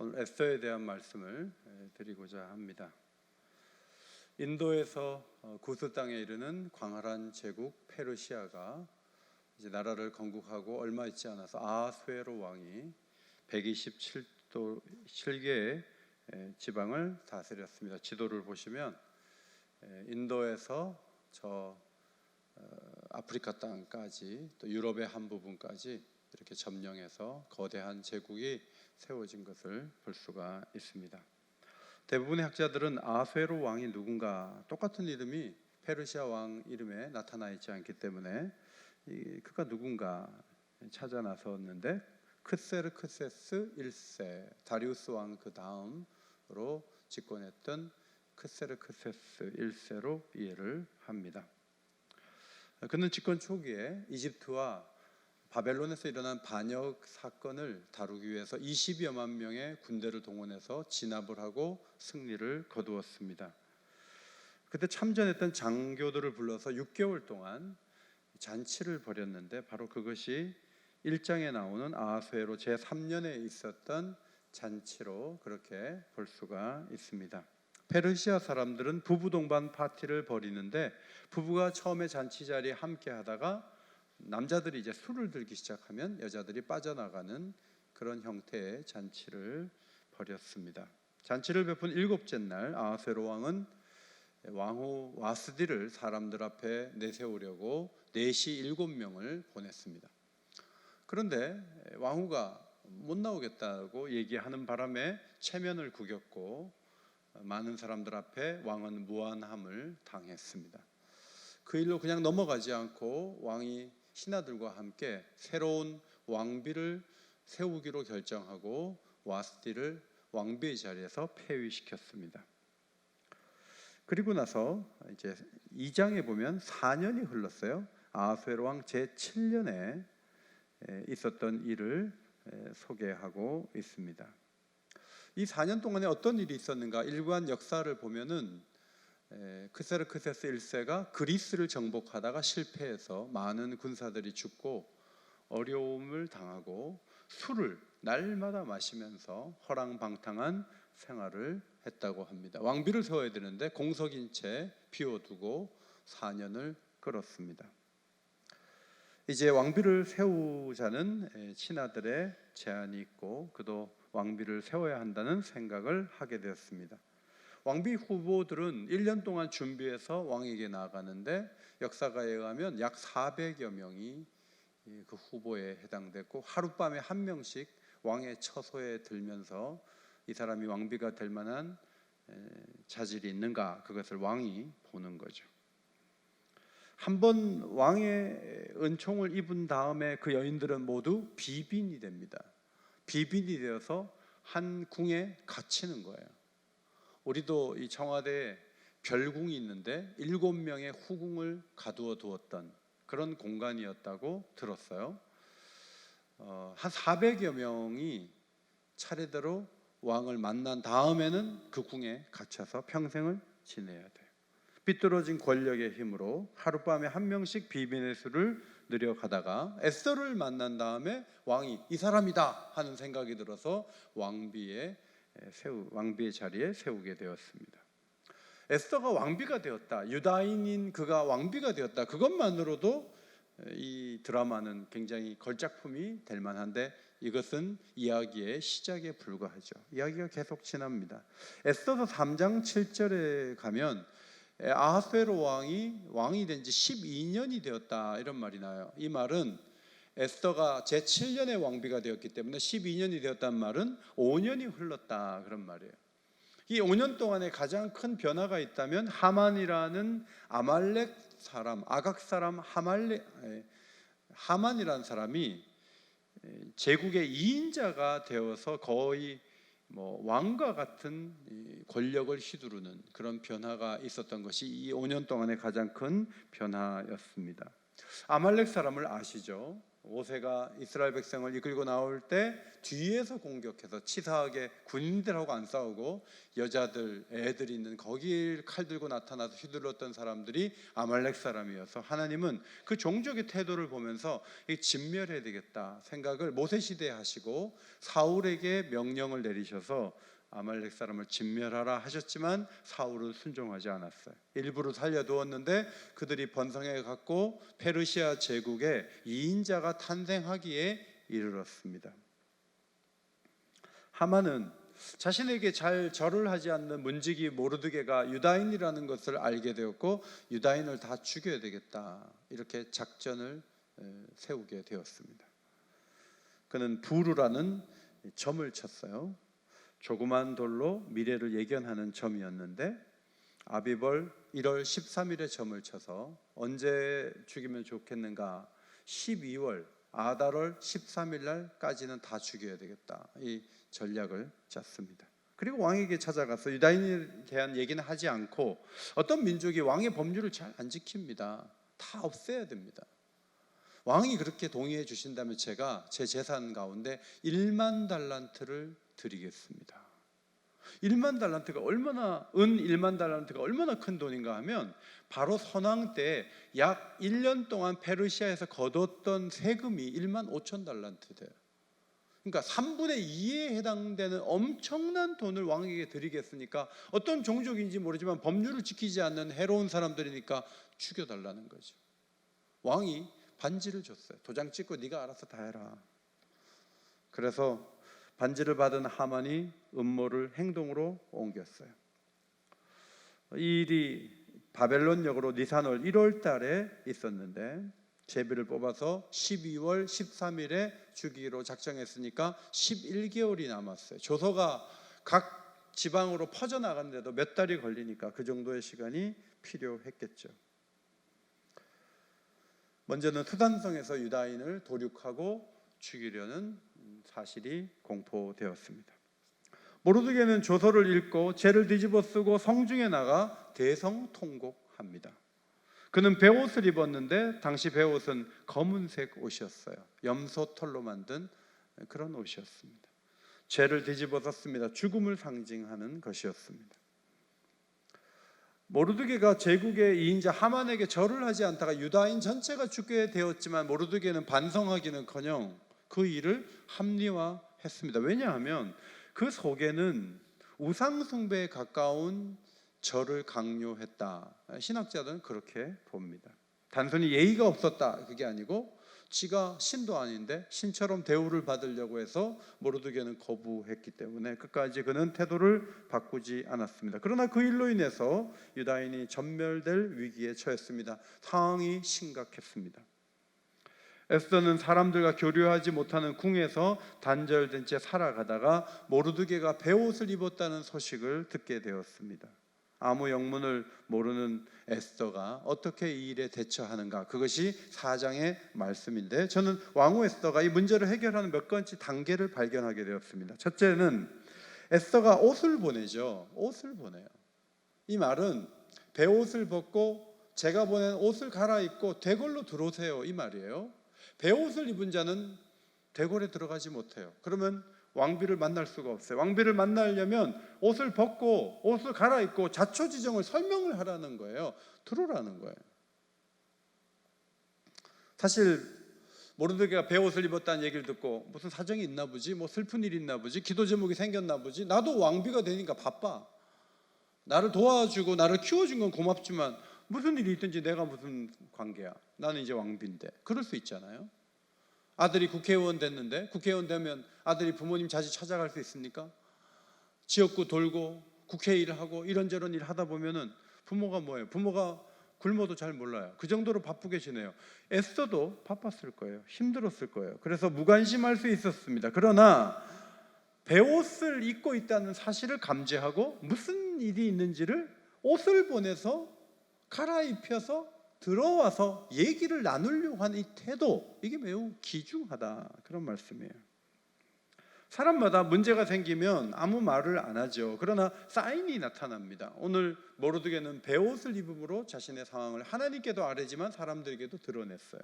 오늘 에스더에 대한 말씀을 드리고자 합니다. 인도에서 구스 땅에 이르는 광활한 제국 페르시아가 이제 나라를 건국하고 얼마 있지 않아서 아하수에로 왕이 127개의 지방을 다스렸습니다. 지도를 보시면 인도에서 저 아프리카 땅까지 또 유럽의 한 부분까지 이렇게 점령해서 거대한 제국이 세워진 것을 볼 수가 있습니다. 대부분의 학자들은 아하수에로 왕이 누군가 똑같은 이름이 페르시아 왕 이름에 나타나 있지 않기 때문에 그가 누군가 찾아 나섰는데 크세르크세스 1세 다리우스 왕 그 다음으로 집권했던 크세르크세스 1세로 이해를 합니다. 그는 집권 초기에 이집트와 바벨론에서 일어난 반역 사건을 다루기 위해서 20여만 명의 군대를 동원해서 진압을 하고 승리를 거두었습니다. 그때 참전했던 장교들을 불러서 6개월 동안 잔치를 벌였는데 바로 그것이 1장에 나오는 아하수에로 제3년에 있었던 잔치로 그렇게 볼 수가 있습니다. 페르시아 사람들은 부부 동반 파티를 벌이는데 부부가 처음에 잔치 자리에 함께 하다가 남자들이 이제 술을 들기 시작하면 여자들이 빠져나가는 그런 형태의 잔치를 벌였습니다. 잔치를 베푼 7째 날 아하수에로 왕은 왕후 와스디를 사람들 앞에 내세우려고 내시 7명을 보냈습니다. 그런데 왕후가 못 나오겠다고 얘기하는 바람에 체면을 구겼고 많은 사람들 앞에 왕은 무안함을 당했습니다. 그 일로 그냥 넘어가지 않고 왕이 신하들과 함께 새로운 왕비를 세우기로 결정하고 와스디를 왕비의 자리에서 폐위시켰습니다. 그리고 나서 이제 2장에 보면 4년이 흘렀어요. 아하수에로 왕 제7년에 있었던 일을 소개하고 있습니다. 이 4년 동안에 어떤 일이 있었는가? 일관 역사를 보면은 크세르크세스 1세가 그리스를 정복하다가 실패해서 많은 군사들이 죽고 어려움을 당하고 술을 날마다 마시면서 허랑방탕한 생활을 했다고 합니다. 왕비를 세워야 되는데 공석인 채 비워두고 4년을 끌었습니다. 이제 왕비를 세우자는 신하들의 제안이 있고 그도 왕비를 세워야 한다는 생각을 하게 되었습니다. 왕비 후보들은 1년 동안 준비해서 왕에게 나아가는데 역사가에 의하면 약 400여 명이 그 후보에 해당됐고 하룻밤에 한 명씩 왕의 처소에 들면서 이 사람이 왕비가 될 만한 자질이 있는가 그것을 왕이 보는 거죠. 한번 왕의 은총을 입은 다음에 그 여인들은 모두 비빈이 됩니다. 비빈이 되어서 한 궁에 갇히는 거예요. 우리도 이 청와대에 별궁이 있는데 7명의 후궁을 가두어 두었던 그런 공간이었다고 들었어요. 한 400여 명이 차례대로 왕을 만난 다음에는 그 궁에 갇혀서 평생을 지내야 돼요. 삐뚤어진 권력의 힘으로 하룻밤에 한 명씩 비빈의 수를 늘려가다가 에스더를 만난 다음에 왕이 이 사람이다 하는 생각이 들어서 왕비의 자리에 세우게 되었습니다. 에스더가 왕비가 되었다, 유다인인 그가 왕비가 되었다, 그것만으로도 이 드라마는 굉장히 걸작품이 될 만한데 이것은 이야기의 시작에 불과하죠. 이야기가 계속 지납니다. 에스더서 3장 7절에 가면 아하수에로 왕이 된 지 12년이 되었다 이런 말이 나요. 이 말은 에스더가 제7년에 왕비가 되었기 때문에 12년이 되었다는 말은 5년이 흘렀다 그런 말이에요. 이 5년 동안에 가장 큰 변화가 있다면 하만이라는 아말렉 사람, 아각 사람 하만이라는 사람이 제국의 2인자가 되어서 거의 왕과 같은 권력을 휘두르는 그런 변화가 있었던 것이 이 5년 동안의 가장 큰 변화였습니다. 아말렉 사람을 아시죠? 모세가 이스라엘 백성을 이끌고 나올 때 뒤에서 공격해서 치사하게 군인들하고 안 싸우고 여자들, 애들이 있는 거기 칼 들고 나타나서 휘둘렀던 사람들이 아말렉 사람이어서 하나님은 그 종족의 태도를 보면서 진멸해야 되겠다 생각을 모세 시대에 하시고 사울에게 명령을 내리셔서 아말렉 사람을 진멸하라 하셨지만 사울은 순종하지 않았어요. 일부러 살려두었는데 그들이 번성해 갖고 페르시아 제국의 2인자가 탄생하기에 이르렀습니다. 하만은 자신에게 잘 절을 하지 않는 문지기 모르드게가 유다인이라는 것을 알게 되었고 유다인을 다 죽여야 되겠다 이렇게 작전을 세우게 되었습니다. 그는 부르라는 점을 쳤어요. 조그만 돌로 미래를 예견하는 점이었는데 아비벌 1월 13일에 점을 쳐서 언제 죽이면 좋겠는가 12월 아달월 13일 날까지는 다 죽여야 되겠다 이 전략을 짰습니다. 그리고 왕에게 찾아가서 유다인에 대한 얘기는 하지 않고 어떤 민족이 왕의 법률을 잘 안 지킵니다. 다 없애야 됩니다. 왕이 그렇게 동의해 주신다면 제가 제 재산 가운데 1만 달란트를 드리겠습니다. 1만 달란트가 얼마나 은 1만 달란트가 얼마나 큰 돈인가 하면 바로 선왕 때 약 1년 동안 페르시아에서 거뒀던 세금이 1만 5천 달란트 돼요. 그러니까 3분의 2에 해당되는 엄청난 돈을 왕에게 드리겠으니까 어떤 종족인지 모르지만 법률을 지키지 않는 해로운 사람들이니까 죽여달라는 거죠. 왕이 반지를 줬어요. 도장 찍고 네가 알아서 다 해라. 그래서 반지를 받은 하만이 음모를 행동으로 옮겼어요. 이 일이 바벨론역으로 니산월 1월 달에 있었는데 제비를 뽑아서 12월 13일에 주기로 작정했으니까 11개월이 남았어요. 조서가 각 지방으로 퍼져나가는데도 몇 달이 걸리니까 그 정도의 시간이 필요했겠죠. 먼저는 수단성에서 유다인을 도륙하고 죽이려는 사실이 공포되었습니다. 모르드게는 조서를 읽고 죄를 뒤집어 쓰고 성중에 나가 대성통곡합니다. 그는 베옷을 입었는데 당시 베옷은 검은색 옷이었어요. 염소 털로 만든 그런 옷이었습니다. 죄를 뒤집어 썼습니다. 죽음을 상징하는 것이었습니다. 모르드게가 제국의 2인자 하만에게 절을 하지 않다가 유다인 전체가 죽게 되었지만 모르드게는 반성하기는커녕 그 일을 합리화했습니다. 왜냐하면 그 속에는 우상 숭배에 가까운 절을 강요했다. 신학자들은 그렇게 봅니다. 단순히 예의가 없었다 그게 아니고 지가 신도 아닌데 신처럼 대우를 받으려고 해서 모르드게는 거부했기 때문에 끝까지 그는 태도를 바꾸지 않았습니다. 그러나 그 일로 인해서 유다인이 전멸될 위기에 처했습니다. 상황이 심각했습니다. 에스더는 사람들과 교류하지 못하는 궁에서 단절된 채 살아가다가 모르드게가 베옷을 입었다는 소식을 듣게 되었습니다. 아무 영문을 모르는 에스더가 어떻게 이 일에 대처하는가, 그것이 4장의 말씀인데 저는 왕후 에스더가 이 문제를 해결하는 몇 가지 단계를 발견하게 되었습니다. 첫째는 에스더가 옷을 보내죠. 옷을 보내요. 이 말은 베옷을 벗고 제가 보낸 옷을 갈아입고 대궐로 들어오세요 이 말이에요. 베옷을 입은 자는 대궐에 들어가지 못해요. 그러면 왕비를 만날 수가 없어요. 왕비를 만나려면 옷을 벗고 옷을 갈아입고 자초지정을 설명을 하라는 거예요. 들어오라는 거예요. 사실 모르드게가 베옷을 입었다는 얘기를 듣고 무슨 사정이 있나 보지, 뭐 슬픈 일이 있나 보지, 기도 제목이 생겼나 보지, 나도 왕비가 되니까 바빠, 나를 도와주고 나를 키워준 건 고맙지만 무슨 일이 있든지 내가 무슨 관계야, 나는 이제 왕비인데, 그럴 수 있잖아요. 아들이 국회의원 됐는데 국회의원 되면 아들이 부모님 자주 찾아갈 수 있습니까? 지역구 돌고 국회 일을 하고 이런저런 일 하다 보면은 부모가 뭐예요? 부모가 굶어도 잘 몰라요. 그 정도로 바쁘게 지내요. 에스더도 바빴을 거예요. 힘들었을 거예요. 그래서 무관심할 수 있었습니다. 그러나 베옷을 입고 있다는 사실을 감지하고 무슨 일이 있는지를 옷을 보내서 갈아입혀서 들어와서 얘기를 나누려고 하는 이 태도, 이게 매우 귀중하다, 그런 말씀이에요. 사람마다 문제가 생기면 아무 말을 안 하죠. 그러나 사인이 나타납니다. 오늘 모르드게는 베옷을 입음으로 자신의 상황을 하나님께도 아뢰지만 사람들에게도 드러냈어요.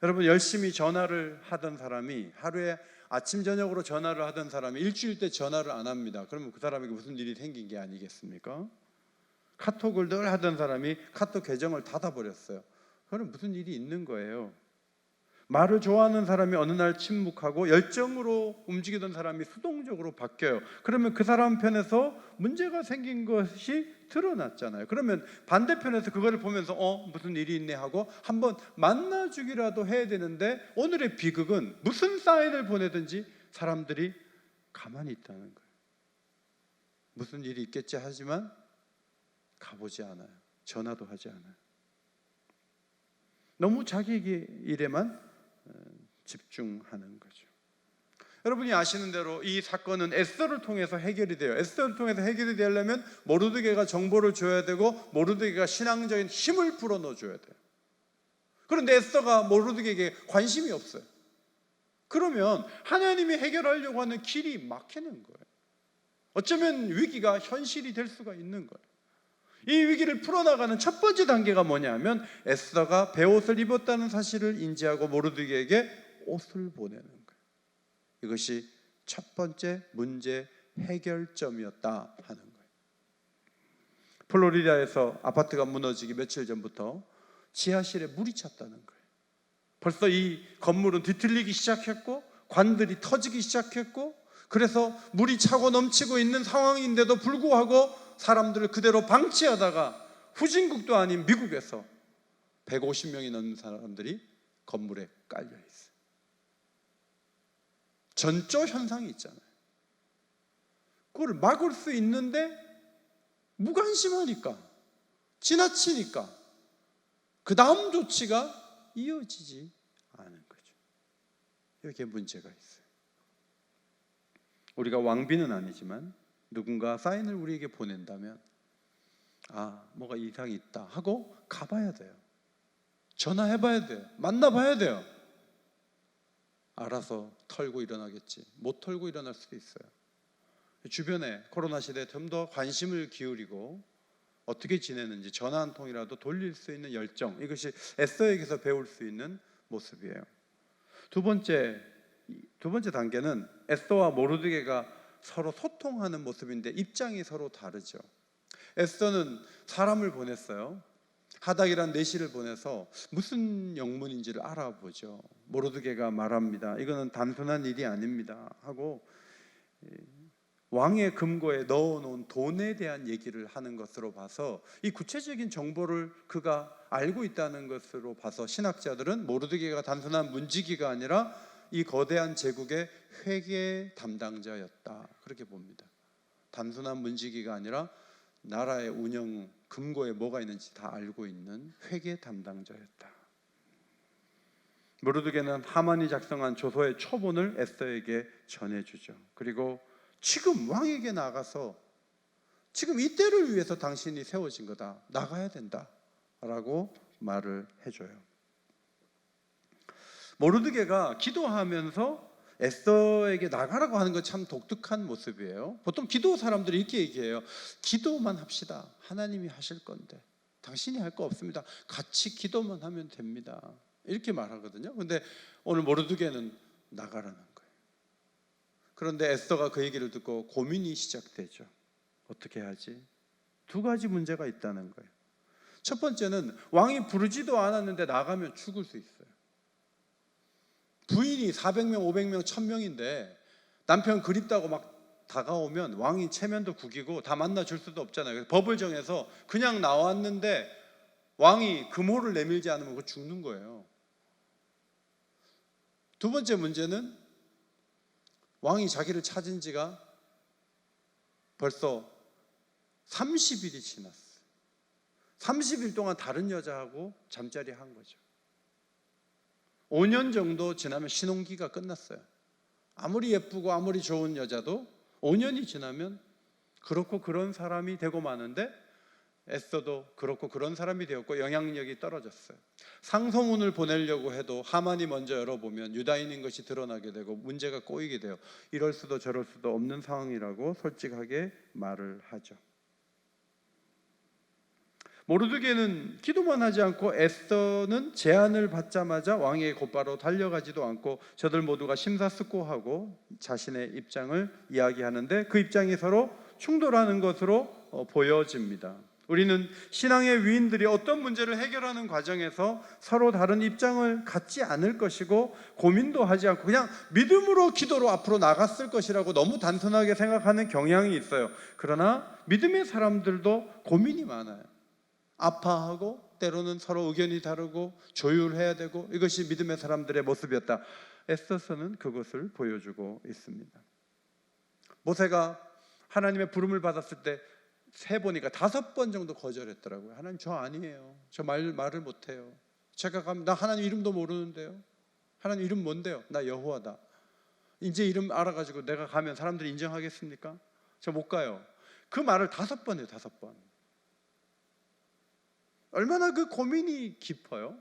여러분, 열심히 전화를 하던 사람이 하루에 아침 저녁으로 전화를 하던 사람이 일주일 때 전화를 안 합니다. 그러면 그 사람에게 무슨 일이 생긴 게 아니겠습니까? 카톡을 늘 하던 사람이 카톡 계정을 닫아버렸어요. 그럼 무슨 일이 있는 거예요. 말을 좋아하는 사람이 어느 날 침묵하고 열정으로 움직이던 사람이 수동적으로 바뀌어요. 그러면 그 사람 편에서 문제가 생긴 것이 드러났잖아요. 그러면 반대편에서 그거를 보면서 무슨 일이 있네 하고 한번 만나주기라도 해야 되는데, 오늘의 비극은 무슨 사인을 보내든지 사람들이 가만히 있다는 거예요. 무슨 일이 있겠지 하지만 가보지 않아요. 전화도 하지 않아요. 너무 자기 일에만 집중하는 거죠. 여러분이 아시는 대로 이 사건은 에스더를 통해서 해결이 돼요. 에스더를 통해서 해결이 되려면 모르드게가 정보를 줘야 되고 모르드게가 신앙적인 힘을 불어넣어 줘야 돼요. 그런데 에스더가 모르드게에게 관심이 없어요. 그러면 하나님이 해결하려고 하는 길이 막히는 거예요. 어쩌면 위기가 현실이 될 수가 있는 거예요. 이 위기를 풀어나가는 첫 번째 단계가 뭐냐면 에스더가 베옷을 입었다는 사실을 인지하고 모르드게에게 옷을 보내는 거예요. 이것이 첫 번째 문제 해결점이었다 하는 거예요. 플로리다에서 아파트가 무너지기 며칠 전부터 지하실에 물이 찼다는 거예요. 벌써 이 건물은 뒤틀리기 시작했고 관들이 터지기 시작했고, 그래서 물이 차고 넘치고 있는 상황인데도 불구하고 사람들을 그대로 방치하다가 후진국도 아닌 미국에서 150명이 넘는 사람들이 건물에 깔려 있어요. 전조 현상이 있잖아요. 그걸 막을 수 있는데 무관심하니까, 지나치니까 그 다음 조치가 이어지지 않은 거죠. 여기에 문제가 있어요. 우리가 왕비는 아니지만 누군가 사인을 우리에게 보낸다면 뭐가 이상이 있다 하고 가봐야 돼요. 전화해봐야 돼요. 만나봐야 돼요. 알아서 털고 일어나겠지, 못 털고 일어날 수도 있어요. 주변에 코로나 시대에 좀 더 관심을 기울이고 어떻게 지내는지 전화 한 통이라도 돌릴 수 있는 열정, 이것이 에스더에게서 배울 수 있는 모습이에요. 두 번째 단계는 에스더와 모르드게가 서로 소통하는 모습인데 입장이 서로 다르죠. 에스더는 사람을 보냈어요. 하닥이란 내시를 보내서 무슨 영문인지를 알아보죠. 모르드게가 말합니다. 이거는 단순한 일이 아닙니다 하고 왕의 금고에 넣어놓은 돈에 대한 얘기를 하는 것으로 봐서 이 구체적인 정보를 그가 알고 있다는 것으로 봐서 신학자들은 모르드게가 단순한 문지기가 아니라 이 거대한 제국의 회계 담당자였다, 그렇게 봅니다. 단순한 문지기가 아니라 나라의 운영, 금고에 뭐가 있는지 다 알고 있는 회계 담당자였다. 모르드게는 하만이 작성한 조서의 초본을 에스더에게 전해주죠. 그리고 지금 왕에게 나가서 지금 이때를 위해서 당신이 세워진 거다, 나가야 된다 라고 말을 해줘요. 모르드게가 기도하면서 에스더에게 나가라고 하는 건 참 독특한 모습이에요. 보통 기도 사람들이 이렇게 얘기해요. 기도만 합시다. 하나님이 하실 건데 당신이 할 거 없습니다. 같이 기도만 하면 됩니다. 이렇게 말하거든요. 근데 오늘 모르드게는 나가라는 거예요. 그런데 에스더가 그 얘기를 듣고 고민이 시작되죠. 어떻게 하지? 두 가지 문제가 있다는 거예요. 첫 번째는 왕이 부르지도 않았는데 나가면 죽을 수 있어요. 부인이 400명, 500명, 1000명인데 남편 그립다고 막 다가오면 왕이 체면도 구기고 다 만나줄 수도 없잖아요. 그래서 법을 정해서 그냥 나왔는데 왕이 금호를 내밀지 않으면 그거 죽는 거예요. 두 번째 문제는 왕이 자기를 찾은 지가 벌써 30일이 지났어요. 30일 동안 다른 여자하고 잠자리 한 거죠. 5년 정도 지나면 신혼기가 끝났어요. 아무리 예쁘고 아무리 좋은 여자도 5년이 지나면 그렇고 그런 사람이 되고 마는데 에스더도 그렇고 그런 사람이 되었고 영향력이 떨어졌어요. 상소문을 보내려고 해도 하만이 먼저 열어보면 유다인인 것이 드러나게 되고 문제가 꼬이게 돼요. 이럴 수도 저럴 수도 없는 상황이라고 솔직하게 말을 하죠. 모르드게는 기도만 하지 않고 에스더는 제안을 받자마자 왕에게 곧바로 달려가지도 않고 저들 모두가 심사숙고하고 자신의 입장을 이야기하는데 그 입장이 서로 충돌하는 것으로 보여집니다. 우리는 신앙의 위인들이 어떤 문제를 해결하는 과정에서 서로 다른 입장을 갖지 않을 것이고 고민도 하지 않고 그냥 믿음으로 기도로 앞으로 나갔을 것이라고 너무 단순하게 생각하는 경향이 있어요. 그러나 믿음의 사람들도 고민이 많아요. 아파하고 때로는 서로 의견이 다르고 조율해야 되고, 이것이 믿음의 사람들의 모습이었다. 에스더서는 그것을 보여주고 있습니다. 모세가 하나님의 부름을 받았을 때 세 보니까 5번 정도 거절했더라고요. 하나님, 저 아니에요. 저 말을 못해요. 제가 가면 나 하나님 이름도 모르는데요. 하나님 이름 뭔데요? 나 여호와다. 이제 이름 알아가지고 내가 가면 사람들이 인정하겠습니까? 저 못 가요. 그 말을 5번 해요. 5번. 얼마나 그 고민이 깊어요.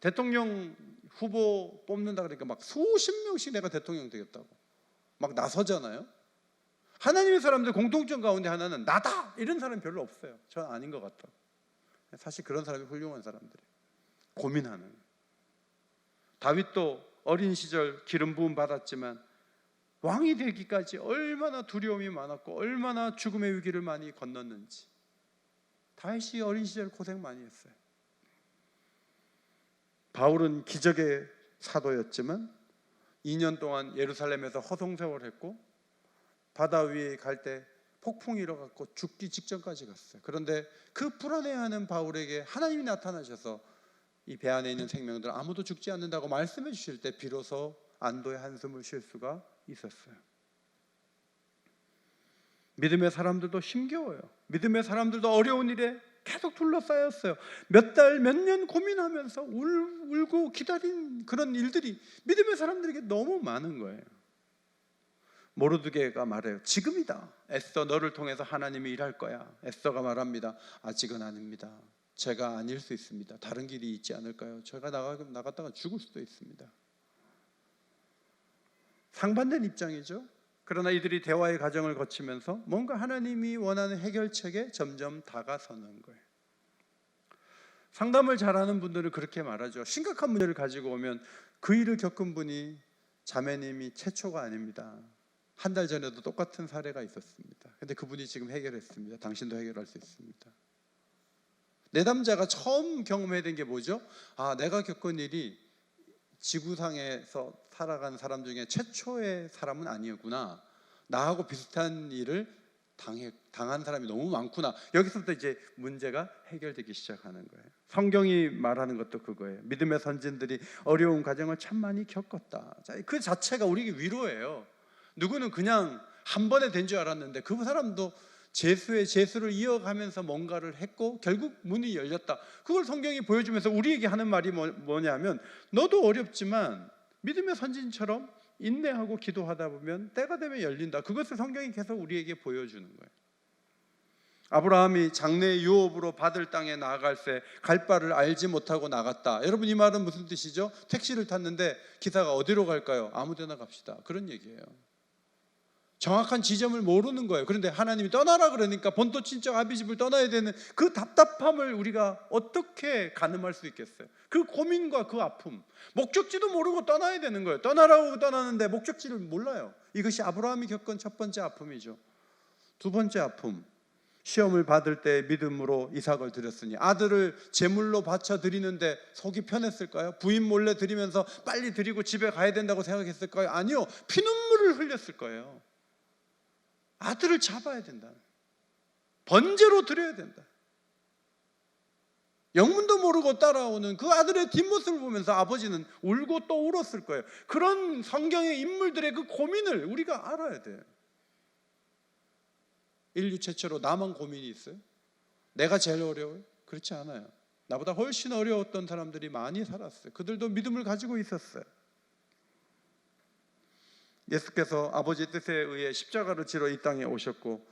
대통령 후보 뽑는다 그러니까 막 수십 명씩 내가 대통령 되겠다고 막 나서잖아요. 하나님의 사람들 공통점 가운데 하나는 나다! 이런 사람이 별로 없어요. 전 아닌 것 같다고. 사실 그런 사람이 훌륭한 사람들이에요. 고민하는. 다윗도 어린 시절 기름 부음 받았지만 왕이 되기까지 얼마나 두려움이 많았고 얼마나 죽음의 위기를 많이 건넜는지. 다윗이 어린 시절 고생 많이 했어요. 바울은 기적의 사도였지만 2년 동안 예루살렘에서 허송세월했고 바다 위에 갈 때 폭풍이 일어났고 죽기 직전까지 갔어요. 그런데 그 불안해하는 바울에게 하나님이 나타나셔서 이 배 안에 있는 생명들 아무도 죽지 않는다고 말씀해 주실 때 비로소 안도의 한숨을 쉴 수가 있었어요. 믿음의 사람들도 힘겨워요. 믿음의 사람들도 어려운 일에 계속 둘러싸였어요. 몇 달, 몇 년 고민하면서 울고 기다린 그런 일들이 믿음의 사람들에게 너무 많은 거예요. 모르드게가 말해요. 지금이다. 에스더, 너를 통해서 하나님이 일할 거야. 에스더가 말합니다. 아직은 아닙니다. 제가 아닐 수 있습니다. 다른 길이 있지 않을까요? 제가 나갔다가 죽을 수도 있습니다. 상반된 입장이죠. 그러나 이들이 대화의 과정을 거치면서 뭔가 하나님이 원하는 해결책에 점점 다가서는 거예요. 상담을 잘하는 분들은 그렇게 말하죠. 심각한 문제를 가지고 오면 그 일을 겪은 분이 자매님이 최초가 아닙니다. 한 달 전에도 똑같은 사례가 있었습니다. 그런데 그분이 지금 해결했습니다. 당신도 해결할 수 있습니다. 내담자가 처음 경험해야 된 게 뭐죠? 아, 내가 겪은 일이 지구상에서 살아간 사람 중에 최초의 사람은 아니었구나. 나하고 비슷한 일을 당한 사람이 너무 많구나. 여기서부터 이제 문제가 해결되기 시작하는 거예요. 성경이 말하는 것도 그거예요. 믿음의 선진들이 어려운 과정을 참 많이 겪었다. 그 자체가 우리에게 위로예요. 누구는 그냥 한 번에 된 줄 알았는데 그 사람도 재수를 이어가면서 뭔가를 했고 결국 문이 열렸다. 그걸 성경이 보여주면서 우리에게 하는 말이 뭐냐면, 너도 어렵지만 믿음의 선진처럼 인내하고 기도하다 보면 때가 되면 열린다. 그것을 성경이 계속 우리에게 보여주는 거예요. 아브라함이 장래 유업으로 받을 땅에 나아갈 때 갈 바를 알지 못하고 나갔다. 여러분, 이 말은 무슨 뜻이죠? 택시를 탔는데 기사가 어디로 갈까요? 아무 데나 갑시다. 그런 얘기예요. 정확한 지점을 모르는 거예요. 그런데 하나님이 떠나라 그러니까 본토 친척 아비집을 떠나야 되는 그 답답함을 우리가 어떻게 가늠할 수 있겠어요? 그 고민과 그 아픔, 목적지도 모르고 떠나야 되는 거예요. 떠나라고 떠나는데 목적지를 몰라요. 이것이 아브라함이 겪은 첫 번째 아픔이죠. 두 번째 아픔, 시험을 받을 때 믿음으로 이삭을 드렸으니, 아들을 제물로 바쳐 드리는데 속이 편했을까요? 부인 몰래 드리면서 빨리 드리고 집에 가야 된다고 생각했을까요? 아니요, 피눈물을 흘렸을 거예요. 아들을 잡아야 된다. 번제로 드려야 된다. 영문도 모르고 따라오는 그 아들의 뒷모습을 보면서 아버지는 울고 또 울었을 거예요. 그런 성경의 인물들의 그 고민을 우리가 알아야 돼요. 인류 최초로 나만 고민이 있어요? 내가 제일 어려워요? 그렇지 않아요. 나보다 훨씬 어려웠던 사람들이 많이 살았어요. 그들도 믿음을 가지고 있었어요. 예수께서 아버지의 뜻에 의해 십자가를 지러 이 땅에 오셨고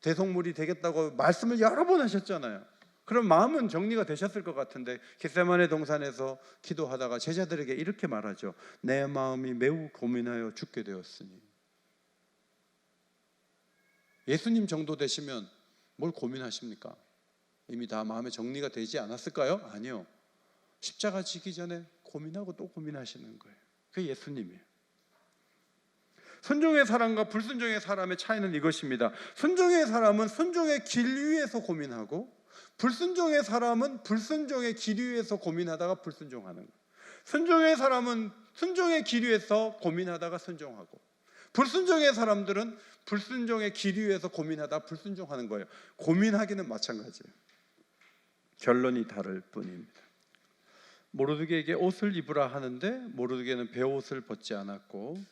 대속물이 되겠다고 말씀을 여러 번 하셨잖아요. 그럼 마음은 정리가 되셨을 것 같은데 겟세마네 동산에서 기도하다가 제자들에게 이렇게 말하죠. 내 마음이 매우 고민하여 죽게 되었으니. 예수님 정도 되시면 뭘 고민하십니까? 이미 다 마음에 정리가 되지 않았을까요? 아니요. 십자가 지기 전에 고민하고 또 고민하시는 거예요. 그게 예수님이에요. 순종의 사람과 불순종의 사람의 차이는 이것입니다. 순종의 사람은 순종의 길 위에서 고민하고, 불순종의 사람은 불순종의 길 위에서 고민하다가 불순종하는 거예요. 순종의 사람은 순종의 길 위에서 고민하다가 순종하고, 불순종의 사람들은 불순종의 길 위에서 고민하다 불순종하는 거예요. 고민하기는 마찬가지예요. 결론이 다를 뿐입니다. 모르드게에게 옷을 입으라 하는데 모르드게는 베옷을 벗지 않았고,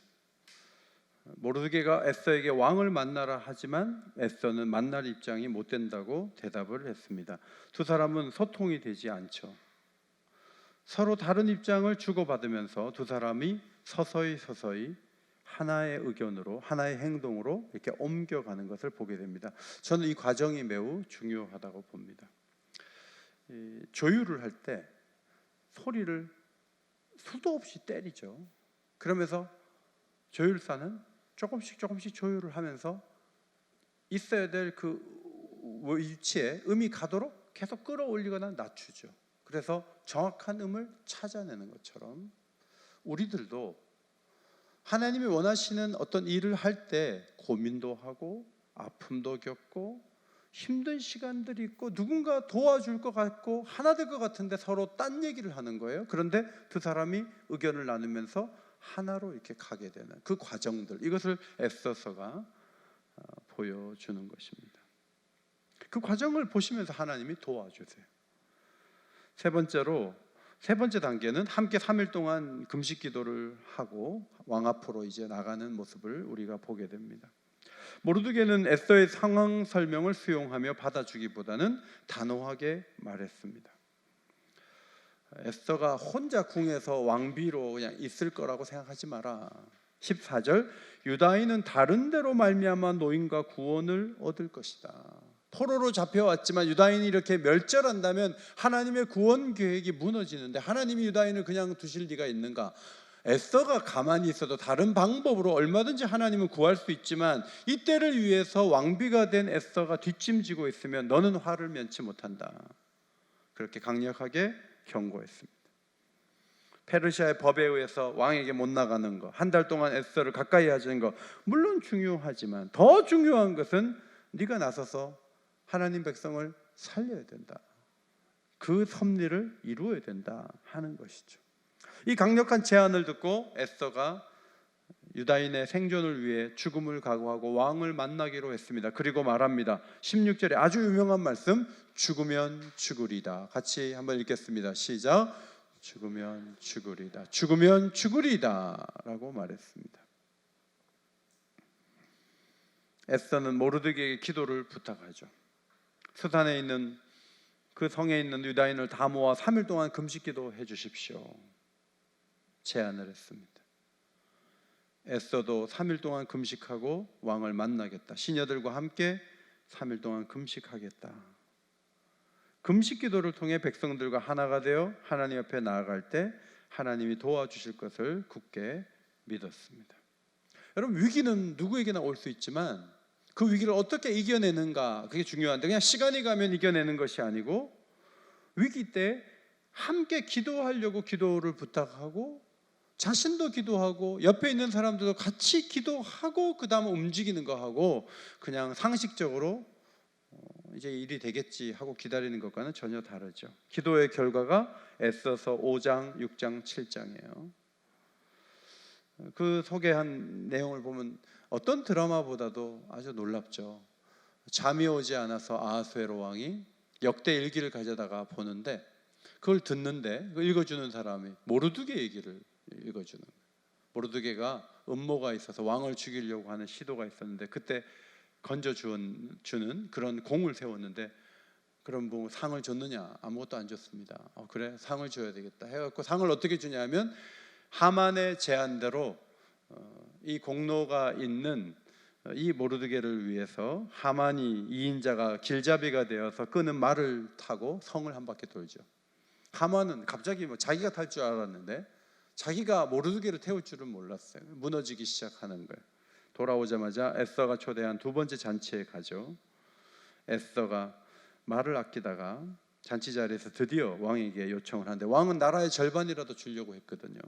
모르드게가 에스더에게 왕을 만나라 하지만 에스더는 만날 입장이 못 된다고 대답을 했습니다. 두 사람은 소통이 되지 않죠. 서로 다른 입장을 주고받으면서 두 사람이 서서히 하나의 의견으로, 하나의 행동으로 이렇게 옮겨가는 것을 보게 됩니다. 저는 이 과정이 매우 중요하다고 봅니다. 조율을 할 때 소리를 수도 없이 때리죠. 그러면서 조율사는 조금씩 조율을 하면서 있어야 될 그 위치에 음이 가도록 계속 끌어올리거나 낮추죠. 그래서 정확한 음을 찾아내는 것처럼 우리들도 하나님이 원하시는 어떤 일을 할 때 고민도 하고 아픔도 겪고 힘든 시간들이 있고 누군가 도와줄 것 같고 하나 될 것 같은데 서로 딴 얘기를 하는 거예요. 그런데 두 사람이 의견을 나누면서 하나로 이렇게 가게 되는 그 과정들, 이것을 에스더서가 보여주는 것입니다. 그 과정을 보시면서 하나님이 도와주세요. 세 번째 단계는 함께 3일 동안 금식 기도를 하고 왕 앞으로 이제 나가는 모습을 우리가 보게 됩니다. 모르드게는 에스더의 상황 설명을 수용하며 받아주기보다는 단호하게 말했습니다. 에스더가 혼자 궁에서 왕비로 그냥 있을 거라고 생각하지 마라. 14절, 유다인은 다른 데로 말미암아 노임과 구원을 얻을 것이다. 포로로 잡혀왔지만 유다인이 이렇게 멸절한다면 하나님의 구원 계획이 무너지는데 하나님이 유다인을 그냥 두실 리가 있는가? 에스더가 가만히 있어도 다른 방법으로 얼마든지 하나님은 구할 수 있지만 이때를 위해서 왕비가 된 에스더가 뒷짐지고 있으면 너는 화를 면치 못한다. 그렇게 강력하게 경고했습니다. 페르시아의 법에 의해서 왕에게 못 나가는 것, 한 달 동안 에스더를 가까이 하는 것 물론 중요하지만 더 중요한 것은 네가 나서서 하나님 백성을 살려야 된다. 그 섭리를 이루어야 된다 하는 것이죠. 이 강력한 제안을 듣고 에스더가 유다인의 생존을 위해 죽음을 각오하고 왕을 만나기로 했습니다. 그리고 말합니다. 16절에 아주 유명한 말씀, 죽으면 죽으리다. 같이 한번 읽겠습니다. 시작. 죽으면 죽으리다. 죽으면 죽으리다 라고 말했습니다. 에스더는 모르드게에게 기도를 부탁하죠. 수산에 있는 그 성에 있는 유다인을 다 모아 3일 동안 금식기도 해주십시오. 제안을 했습니다. 에스더도 3일 동안 금식하고 왕을 만나겠다. 시녀들과 함께 3일 동안 금식하겠다. 금식기도를 통해 백성들과 하나가 되어 하나님 앞에 나아갈 때 하나님이 도와주실 것을 굳게 믿었습니다. 여러분, 위기는 누구에게나 올 수 있지만 그 위기를 어떻게 이겨내는가, 그게 중요한데 그냥 시간이 가면 이겨내는 것이 아니고 위기 때 함께 기도하려고 기도를 부탁하고 자신도 기도하고 옆에 있는 사람들도 같이 기도하고 그 다음 움직이는 거 하고 그냥 상식적으로 이제 일이 되겠지 하고 기다리는 것과는 전혀 다르죠. 기도의 결과가 에스더서 5장, 6장, 7장이에요. 그 소개한 내용을 보면 어떤 드라마보다도 아주 놀랍죠. 잠이 오지 않아서 아하수에로 왕이 역대 일기를 가져다가 보는데 그걸 듣는데 읽어주는 사람이 모르드게 얘기를 읽어주는 거예요. 모르드게가 음모가 있어서 왕을 죽이려고 하는 시도가 있었는데 그때 건져주는 그런 공을 세웠는데 그럼 뭐 상을 줬느냐? 아무것도 안 줬습니다. 그래, 상을 줘야 되겠다 해갖고 상을 어떻게 주냐면 하만의 제안대로 이 공로가 있는 이 모르드게를 위해서 하만이 2인자가 길잡이가 되어서 끄는 말을 타고 성을 한 바퀴 돌죠. 하만은 갑자기 뭐 자기가 탈 줄 알았는데 자기가 모르드게를 태울 줄은 몰랐어요. 무너지기 시작하는 거예요. 돌아오자마자 에스더가 초대한 두 번째 잔치에 가죠. 에스더가 말을 아끼다가 잔치 자리에서 드디어 왕에게 요청을 하는데 왕은 나라의 절반이라도 주려고 했거든요.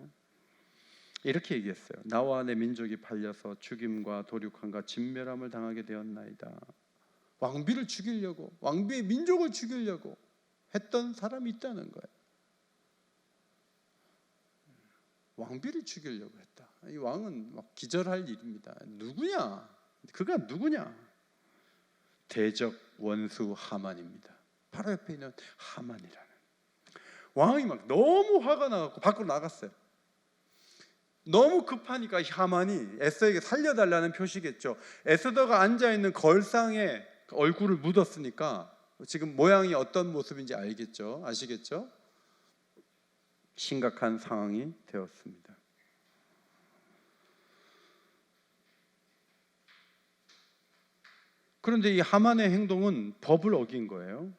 이렇게 얘기했어요. 나와 내 민족이 팔려서 죽임과 도륙함과 진멸함을 당하게 되었나이다. 왕비를 죽이려고, 왕비의 민족을 죽이려고 했던 사람이 있다는 거예요. 왕비를 죽이려고 했다. 이 왕은 막 기절할 일입니다. 누구냐? 그가 누구냐? 대적 원수 하만입니다. 바로 옆에 있는 하만이라는. 왕이 막 너무 화가 나갖고 밖으로 나갔어요. 너무 급하니까 하만이 에스더에게 살려달라는 표시겠죠. 에스더가 앉아있는 걸상에 얼굴을 묻었으니까 지금 모양이 어떤 모습인지 알겠죠? 아시겠죠? 심각한 상황이 되었습니다. 그런데 이 하만의 행동은 법을 어긴 거예요.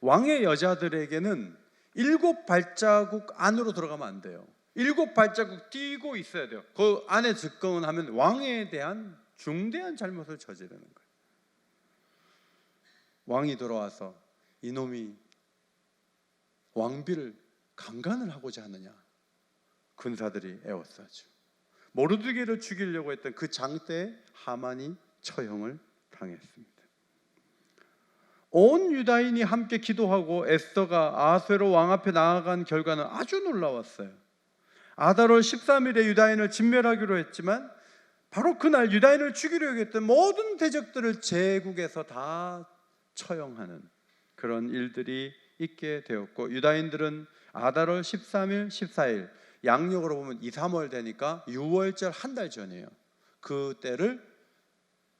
왕의 여자들에게는 7발자국 안으로 들어가면 안 돼요. 7발자국 뛰고 있어야 돼요. 그 안에 접근하면 왕에 대한 중대한 잘못을 저지르는 거예요. 왕이 돌아와서 이놈이 왕비를 강간을 하고자 하느냐, 군사들이 에워싸죠. 모르드게를 죽이려고 했던 그 장때에 하만이 처형을 당했습니다. 온 유다인이 함께 기도하고 에스더가 아하수에로 왕 앞에 나아간 결과는 아주 놀라웠어요. 아달월 13일에 유다인을 진멸하기로 했지만 바로 그날 유다인을 죽이려고 했던 모든 대적들을 제국에서 다 처형하는 그런 일들이 있게 되었고, 유다인들은 아달월 13일, 14일, 양력으로 보면 2, 3월 되니까 6월절 한 달 전이에요. 그 때를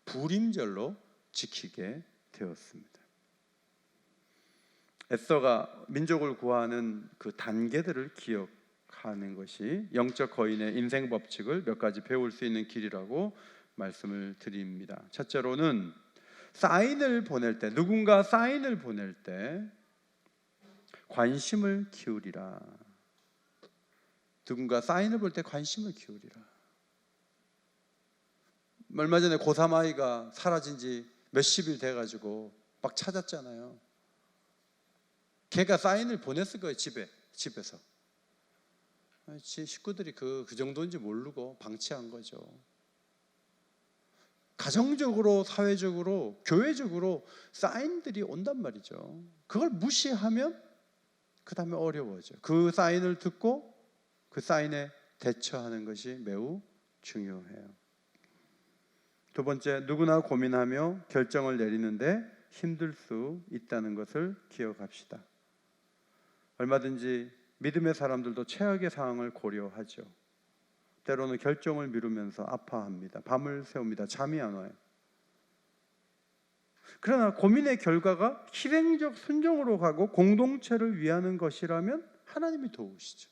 부림절로 지키게 되었습니다. 에스더가 민족을 구하는 그 단계들을 기억하는 것이 영적 거인의 인생 법칙을 몇 가지 배울 수 있는 길이라고 말씀을 드립니다. 첫째로는 사인을 보낼 때, 누군가 사인을 보낼 때 관심을 기울이라. 누군가 사인을 볼 때 관심을 기울이라. 얼마 전에 고3 아이가 사라진 지 몇십일 돼가지고 막 찾았잖아요. 걔가 사인을 보냈을 거예요. 집에서. 식구들이 그 정도인지 모르고 방치한 거죠. 가정적으로, 사회적으로, 교회적으로 사인들이 온단 말이죠. 그걸 무시하면 그 다음에 어려워져. 그 사인을 듣고 그 사인에 대처하는 것이 매우 중요해요. 두 번째, 누구나 고민하며 결정을 내리는데 힘들 수 있다는 것을 기억합시다. 얼마든지 믿음의 사람들도 최악의 상황을 고려하죠. 때로는 결정을 미루면서 아파합니다. 밤을 새웁니다. 잠이 안 와요. 그러나 고민의 결과가 실행적 순종으로 가고 공동체를 위하는 것이라면 하나님이 도우시죠.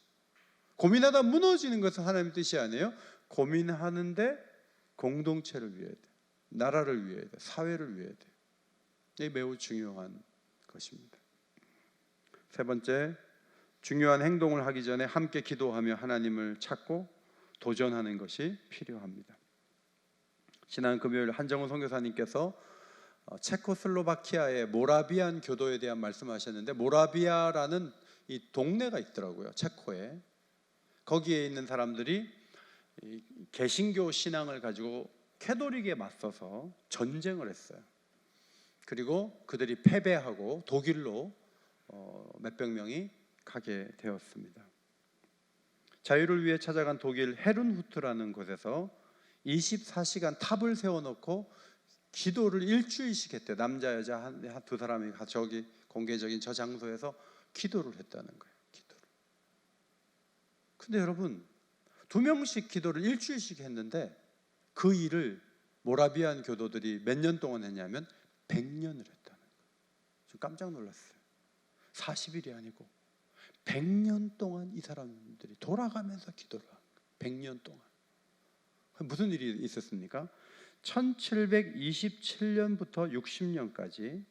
고민하다 무너지는 것은 하나님의 뜻이 아니에요. 고민하는데 공동체를 위해야 돼. 나라를 위해야 돼. 사회를 위해야 돼. 이게 매우 중요한 것입니다. 세 번째, 중요한 행동을 하기 전에 함께 기도하며 하나님을 찾고 도전하는 것이 필요합니다. 지난 금요일 한정훈 선교사님께서 체코슬로바키아의 모라비안 교도에 대한 말씀하셨는데, 모라비아라는 이 동네가 있더라고요. 체코에. 거기에 있는 사람들이 개신교 신앙을 가지고 캐톨릭에 맞서서 전쟁을 했어요. 그리고 그들이 패배하고 독일로 몇백 명이 가게 되었습니다. 자유를 위해 찾아간 독일 헤른후트라는 곳에서 24시간 탑을 세워놓고 기도를 일주일씩 했대요. 남자 여자 두 사람이 저기 공개적인 저 장소에서 기도를 했다는 거예요. 기도를. 근데 여러분, 2명씩 기도를 일주일씩 했는데 그 일을 모라비안 교도들이 몇 년 동안 했냐면 100년을 했다는 거예요. 좀 깜짝 놀랐어요. 40일이 아니고 100년 동안 이 사람들이 돌아가면서 기도를 한 거예요. 100년 동안. 무슨 일이 있었습니까? 1727년부터 60년까지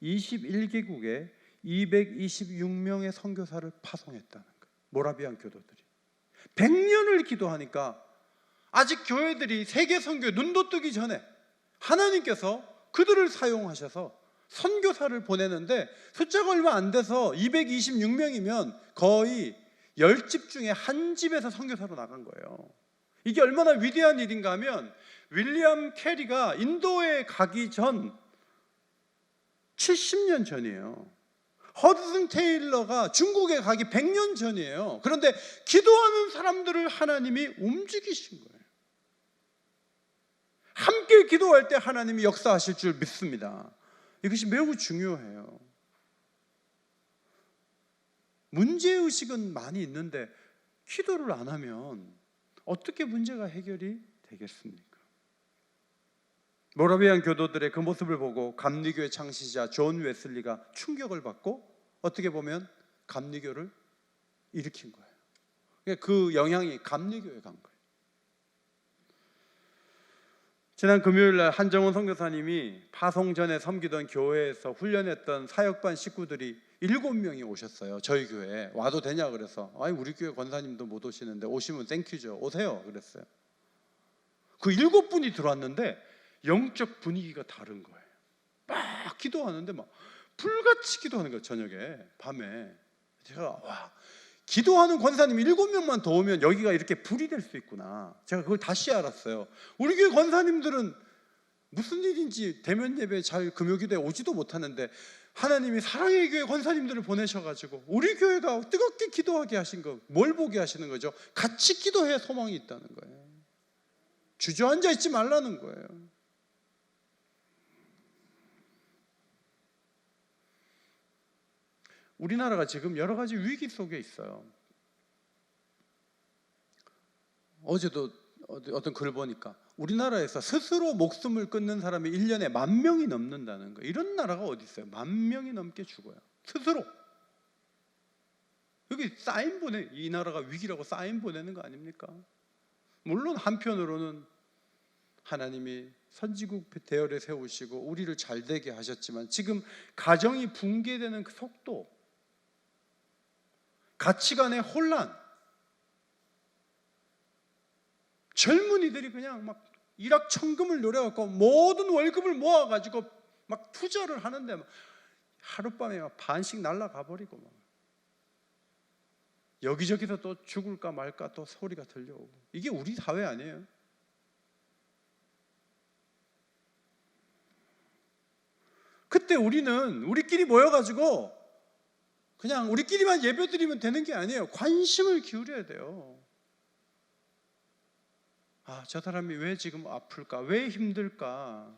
21개국에 226명의 선교사를 파송했다는 거예요. 모라비안 교도들이 100년을 기도하니까 아직 교회들이 세계 선교에 눈도 뜨기 전에 하나님께서 그들을 사용하셔서 선교사를 보내는데 숫자가 얼마 안 돼서 226명이면 거의 10집 중에 한 집에서 선교사로 나간 거예요. 이게 얼마나 위대한 일인가 하면 윌리엄 캐리가 인도에 가기 전 70년 전이에요. 허드슨 테일러가 중국에 가기 100년 전이에요. 그런데 기도하는 사람들을 하나님이 움직이신 거예요. 함께 기도할 때 하나님이 역사하실 줄 믿습니다. 이것이 매우 중요해요. 문제의식은 많이 있는데 기도를 안 하면 어떻게 문제가 해결이 되겠습니까? 모라비안 교도들의 그 모습을 보고 감리교의 창시자 존 웨슬리가 충격을 받고 어떻게 보면 감리교를 일으킨 거예요. 그 영향이 감리교에 간 거예요. 지난 금요일 날 한정훈 선교사님이 파송 전에 섬기던 교회에서 훈련했던 사역반 식구들이 7명이 오셨어요. 저희 교회에 와도 되냐 그래서 아니 우리 교회 권사님도 못 오시는데 오시면 땡큐죠. 오세요 그랬어요. 그 7분이 들어왔는데 영적 분위기가 다른 거예요. 막 기도하는데 막 불같이 기도하는 거예요. 저녁에 밤에 제가 와 기도하는 권사님이 7명만 더 오면 여기가 이렇게 불이 될 수 있구나. 제가 그걸 다시 알았어요. 우리 교회 권사님들은 무슨 일인지 대면 예배 잘 금요기도에 오지도 못하는데 하나님이 사랑의 교회 권사님들을 보내셔가지고 우리 교회가 뜨겁게 기도하게 하신 거 뭘 보게 하시는 거죠? 같이 기도해야 소망이 있다는 거예요. 주저앉아 있지 말라는 거예요. 우리나라가 지금 여러 가지 위기 속에 있어요. 어제도 어떤 글을 보니까 우리나라에서 스스로 목숨을 끊는 사람이 1년에 10,000명이 넘는다는 거예요. 이런 나라가 어디 있어요? 10,000명이 넘게 죽어요. 스스로. 여기 사인 이 나라가 위기라고 사인 보내는 거 아닙니까? 물론 한편으로는 하나님이 선지국 대열에 세우시고 우리를 잘 되게 하셨지만 지금 가정이 붕괴되는 그 속도, 가치관의 혼란, 젊은이들이 그냥 막 일확천금을 노려갖고 모든 월급을 모아가지고 막 투자를 하는데 막 하룻밤에 막 반씩 날아가 버리고 막 여기저기서 또 죽을까 말까 또 소리가 들려오고 이게 우리 사회 아니에요? 그때 우리는 우리끼리 모여가지고 그냥 우리끼리만 예배드리면 되는 게 아니에요. 관심을 기울여야 돼요. 아, 저 사람이 왜 지금 아플까? 왜 힘들까?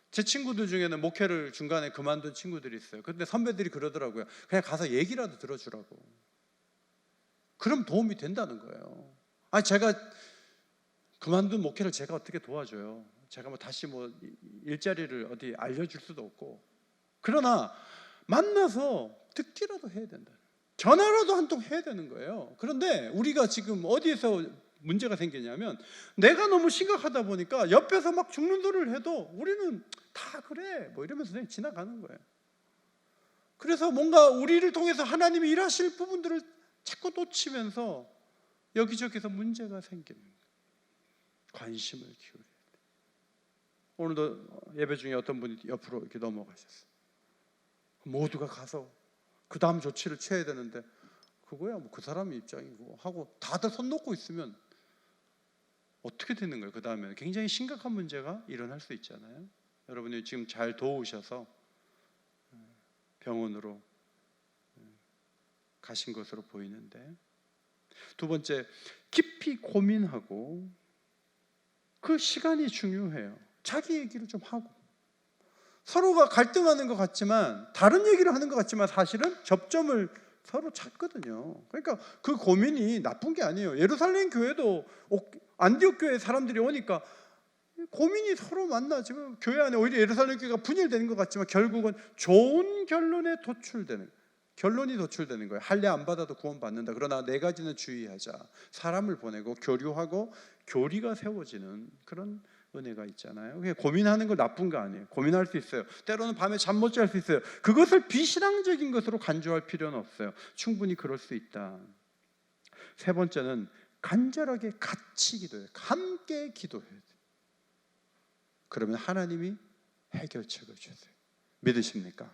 제 친구들 중에는 목회를 중간에 그만둔 친구들이 있어요. 근데 선배들이 그러더라고요. 그냥 가서 얘기라도 들어주라고. 그럼 도움이 된다는 거예요. 아니 제가 그만둔 목회를 제가 어떻게 도와줘요? 제가 뭐 다시 뭐 일자리를 어디 알려줄 수도 없고. 그러나 만나서 듣기라도 해야 된다. 전화라도 한 통 해야 되는 거예요. 그런데 우리가 지금 어디에서 문제가 생기냐면 내가 너무 심각하다 보니까 옆에서 막 죽는 소리를 해도 우리는 다 그래 뭐 이러면서 그냥 지나가는 거예요. 그래서 뭔가 우리를 통해서 하나님이 일하실 부분들을 자꾸 놓치면서 여기저기서 문제가 생기는 거예요. 관심을 기울여야 돼요. 오늘도 예배 중에 어떤 분이 옆으로 이렇게 넘어가셨어요. 모두가 가서 그 다음 조치를 취해야 되는데 그거야 뭐 그 사람의 입장이고 하고 다들 손 놓고 있으면 어떻게 되는 거예요? 그 다음에 굉장히 심각한 문제가 일어날 수 있잖아요. 여러분이 지금 잘 도우셔서 병원으로 가신 것으로 보이는데, 두 번째, 깊이 고민하고 그 시간이 중요해요. 자기 얘기를 좀 하고 서로가 갈등하는 것 같지만 다른 얘기를 하는 것 같지만 사실은 접점을 서로 찾거든요. 그러니까 그 고민이 나쁜 게 아니에요. 예루살렘 교회도 안디옥 교회 사람들이 오니까 고민이 서로 만나 지금 교회 안에 오히려 예루살렘 교회가 분열되는 것 같지만 결국은 좋은 결론이 도출되는 거예요. 할례 안 받아도 구원 받는다. 그러나 네 가지는 주의하자. 사람을 보내고 교류하고 교리가 세워지는 그런 은혜가 있잖아요. 그냥 고민하는 거 나쁜 거 아니에요. 고민할 수 있어요. 때로는 밤에 잠 못 잘 수 있어요. 그것을 비신앙적인 것으로 간주할 필요는 없어요. 충분히 그럴 수 있다. 세 번째는 간절하게 같이 기도해요. 함께 기도해야 돼요. 그러면 하나님이 해결책을 주세요. 믿으십니까?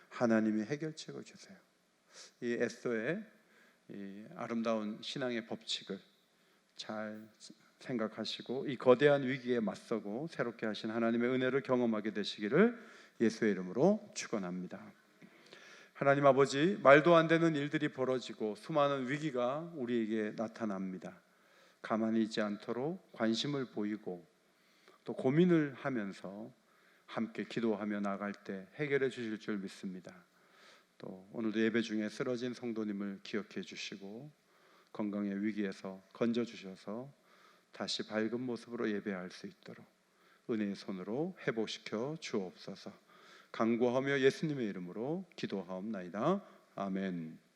하나님이 해결책을 주세요. 이 에스더의 이 아름다운 신앙의 법칙을 잘 생각하시고 이 거대한 위기에 맞서고 새롭게 하신 하나님의 은혜를 경험하게 되시기를 예수의 이름으로 축원합니다. 하나님 아버지, 말도 안 되는 일들이 벌어지고 수많은 위기가 우리에게 나타납니다. 가만히 있지 않도록 관심을 보이고 또 고민을 하면서 함께 기도하며 나갈 때 해결해 주실 줄 믿습니다. 또 오늘도 예배 중에 쓰러진 성도님을 기억해 주시고 건강의 위기에서 건져 주셔서 다시 밝은 모습으로 예배할 수 있도록 은혜의 손으로 회복시켜 주옵소서. 간구하며 예수님의 이름으로 기도하옵나이다. 아멘.